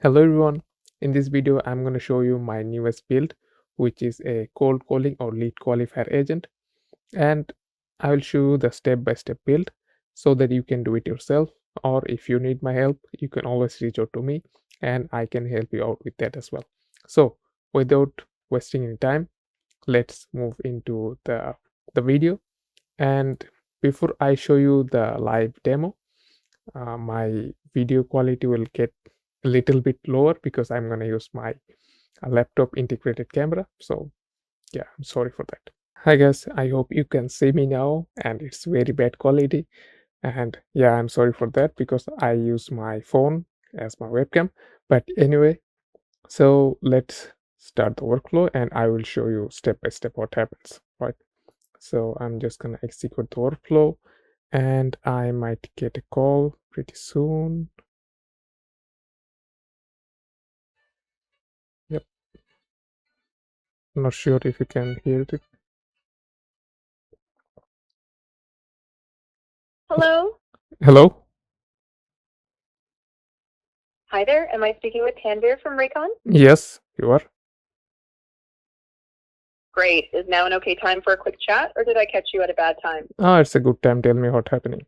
Hello everyone, in this video I'm going to show you my newest build, which is a cold calling or lead qualifier agent, and I will show you the step-by-step build so that you can do it yourself, or if you need my help you can always reach out to me and I can help you out with that as well. So without wasting any time, let's move into the video. And before I show you the live demo, my video quality will get a little bit lower because I'm going to use my laptop integrated camera. So yeah, I'm sorry for that. Hi guys, I hope you can see me now, and it's very bad quality. And yeah, I'm sorry for that because I use my phone as my webcam. But anyway, so let's start the workflow and I will show you step by step what happens, right? So I'm just gonna execute the workflow and I might get a call pretty soon. Yep, not sure if you can hear it. Hello. Hello? Hi there. Am I speaking with Tanvir from Raycon? Yes, you are. Great. Is now an okay time for a quick chat, or did I catch you at a bad time? It's a good time. Tell me what's happening.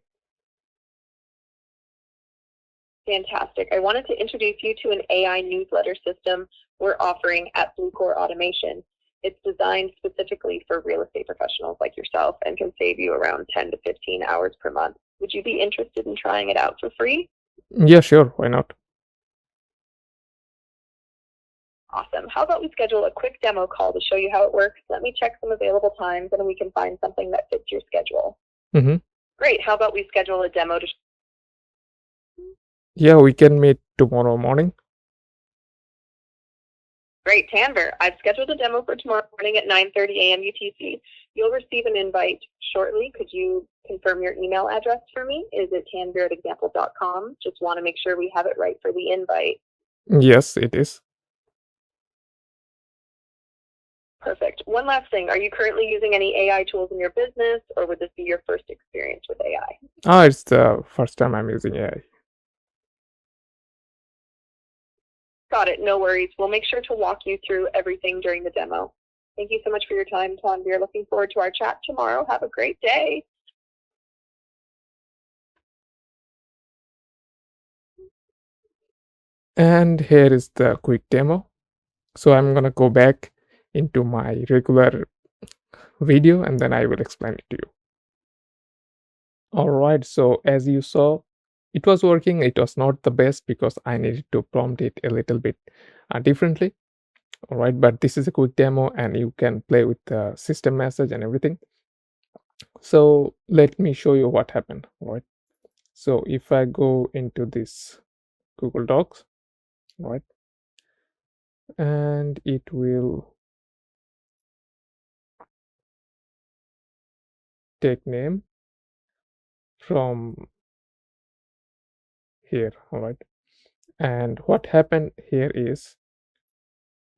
Fantastic. I wanted to introduce you to an AI newsletter system we're offering at Bluecore Automation. It's designed specifically for real estate professionals like yourself and can save you around 10 to 15 hours per month. Would you be interested in trying it out for free? Yeah, sure. Why not? Awesome. How about we schedule a quick demo call to show you how it works? Let me check some available times and we can find something that fits your schedule. Great. How about we schedule a demo to Yeah, we can meet tomorrow morning. Great, Tanvir. I've scheduled a demo for tomorrow morning at 9:30 a.m. UTC. You'll receive an invite shortly. Could you confirm your email address for me? Is it tanvir@example.com? Just want to make sure we have it right for the invite. Yes, it is. Perfect. One last thing. Are you currently using any AI tools in your business, or would this be your first experience with AI? It's the first time I'm using AI. Got it. No worries. We'll make sure to walk you through everything during the demo. Thank you so much for your time, Tanvir. Looking forward to our chat tomorrow. Have a great day. And here is the quick demo. So I'm gonna go back into my regular video and then I will explain it to you. Alright, so as you saw, it was working. It was not the best because I needed to prompt it a little bit differently. Alright, but this is a quick demo and you can play with the system message and everything. So let me show you what happened. Alright, so if I go into this Google Docs, right, and it will take name from here. All right, and what happened here is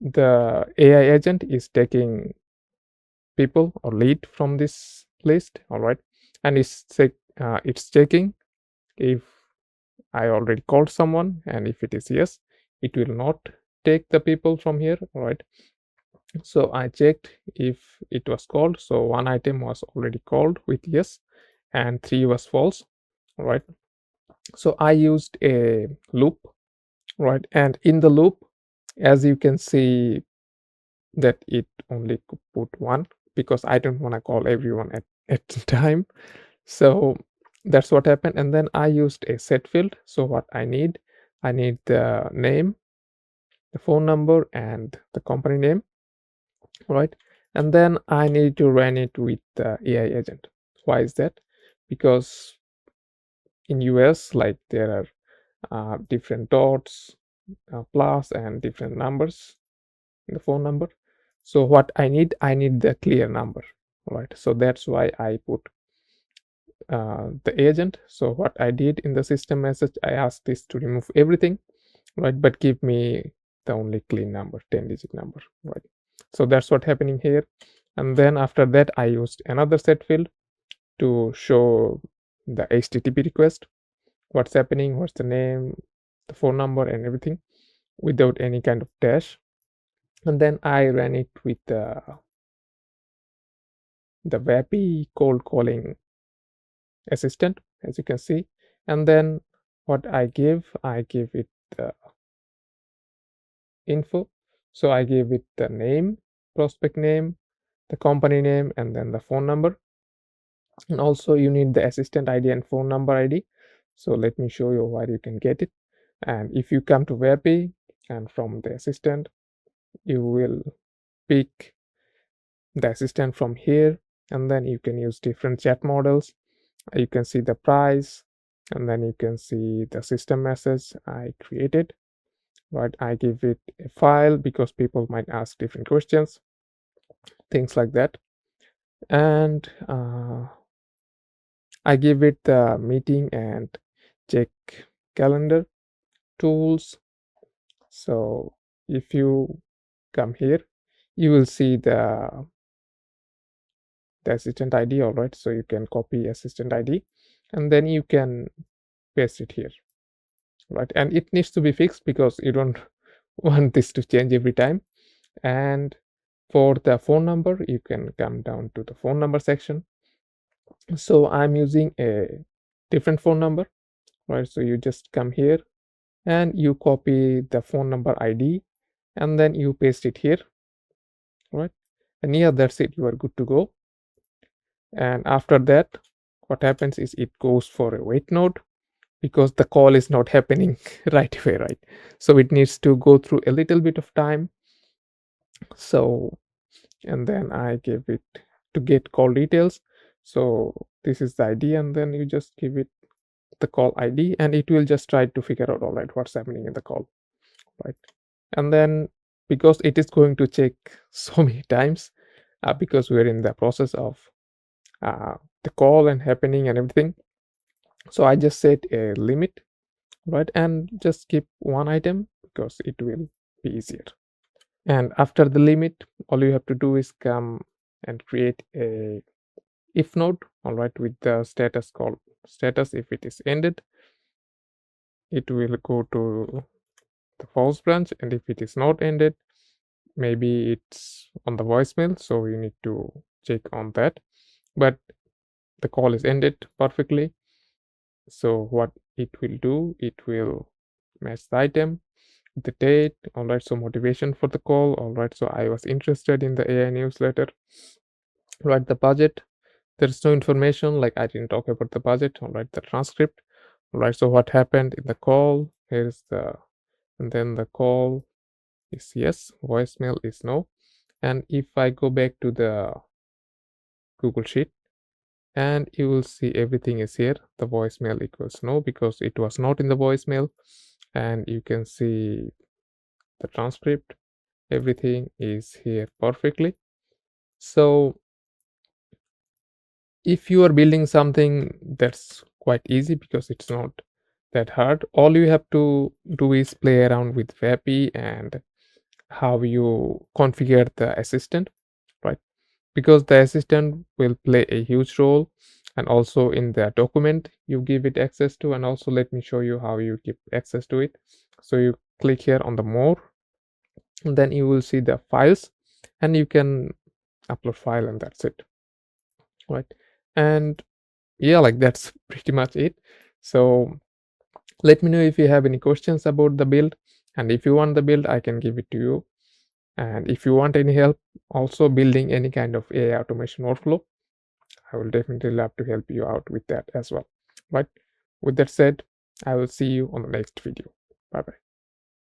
the AI agent is taking people or lead from this list. All right, and it's checking if I already called someone, and if it is yes, it will not take the people from here. All right, so I checked if it was called. So one item was already called with yes and 3 was false. All right, so I used a loop, right, and in the loop, as you can see, that it only could put one because I don't want to call everyone at the time. So that's what happened. And then I used a set field. So what I need the name, the phone number, and the company name, right? And then I need to run it with the AI agent. Why is that? Because in US, like, there are different dots, plus, and different numbers in the phone number. So what I need the clear number, right? So that's why I put the agent. So what I did in the system message, I asked this to remove everything, right, but give me the only clean number, 10-digit number, right? So that's what happening here. And then after that I used another set field to show the HTTP request, what's happening, what's the name, the phone number, and everything. without any kind of dash, and then I ran it with the VAPI cold calling assistant, as you can see. And then what I give it the info. So I gave it the name, prospect name, the company name, and then the phone number. And also you need the assistant ID and phone number ID. So let me show you where you can get it. And if you come to VAPI, and from the assistant you will pick the assistant from here, and then you can use different chat models. You can see the price, and then you can see the system message I created. Right, I give it a file because people might ask different questions, things like that. And I give it the meeting and check calendar tools. So if you come here, you will see the assistant ID. All right, so you can copy assistant ID, and then you can paste it here. Right, and it needs to be fixed because you don't want this to change every time. And for the phone number, you can come down to the phone number section. So I'm using a different phone number, right? So you just come here and you copy the phone number ID, and then you paste it here, right? And yeah, that's it, you are good to go. And after that, what happens is it goes for a wait node because the call is not happening right away, right? So it needs to go through a little bit of time. So, and then I give it to get call details. So this is the ID, and then you just give it the call ID, and it will just try to figure out, all right, what's happening in the call, right? And then because it is going to check so many times, because we're in the process of the call and happening and everything, so I just set a limit, right, and just keep one item because it will be easier. And after the limit, all you have to do is come and create a if node, all right, with the status called status. If it is ended, it will go to the false branch, and if it is not ended, maybe it's on the voicemail, so you need to check on that. But the call is ended perfectly, so what it will do, it will match the item, the date, all right, so motivation for the call, all right, so I was interested in the AI newsletter, right, the budget, there's no information, like I didn't talk about the budget, all right, the transcript, all right, so what happened in the call, here's the, and then the call is yes, voicemail is no. And if I go back to the Google Sheet, and you will see everything is here, the voicemail equals no because it was not in the voicemail, and you can see the transcript, everything is here perfectly. So if you are building something, that's quite easy because it's not that hard. All you have to do is play around with VAPI and how you configure the assistant, right? Because the assistant will play a huge role, and also in the document you give it access to. And also let me show you how you give access to it. So you click here on the more, and then you will see the files, and you can upload file, and that's it, right? And yeah, like that's pretty much it. So let me know if you have any questions about the build, and if you want the build, I can give it to you. And if you want any help also building any kind of AI automation workflow, I will definitely love to help you out with that as well. Right? With that said, I will see you on the next video. Bye bye.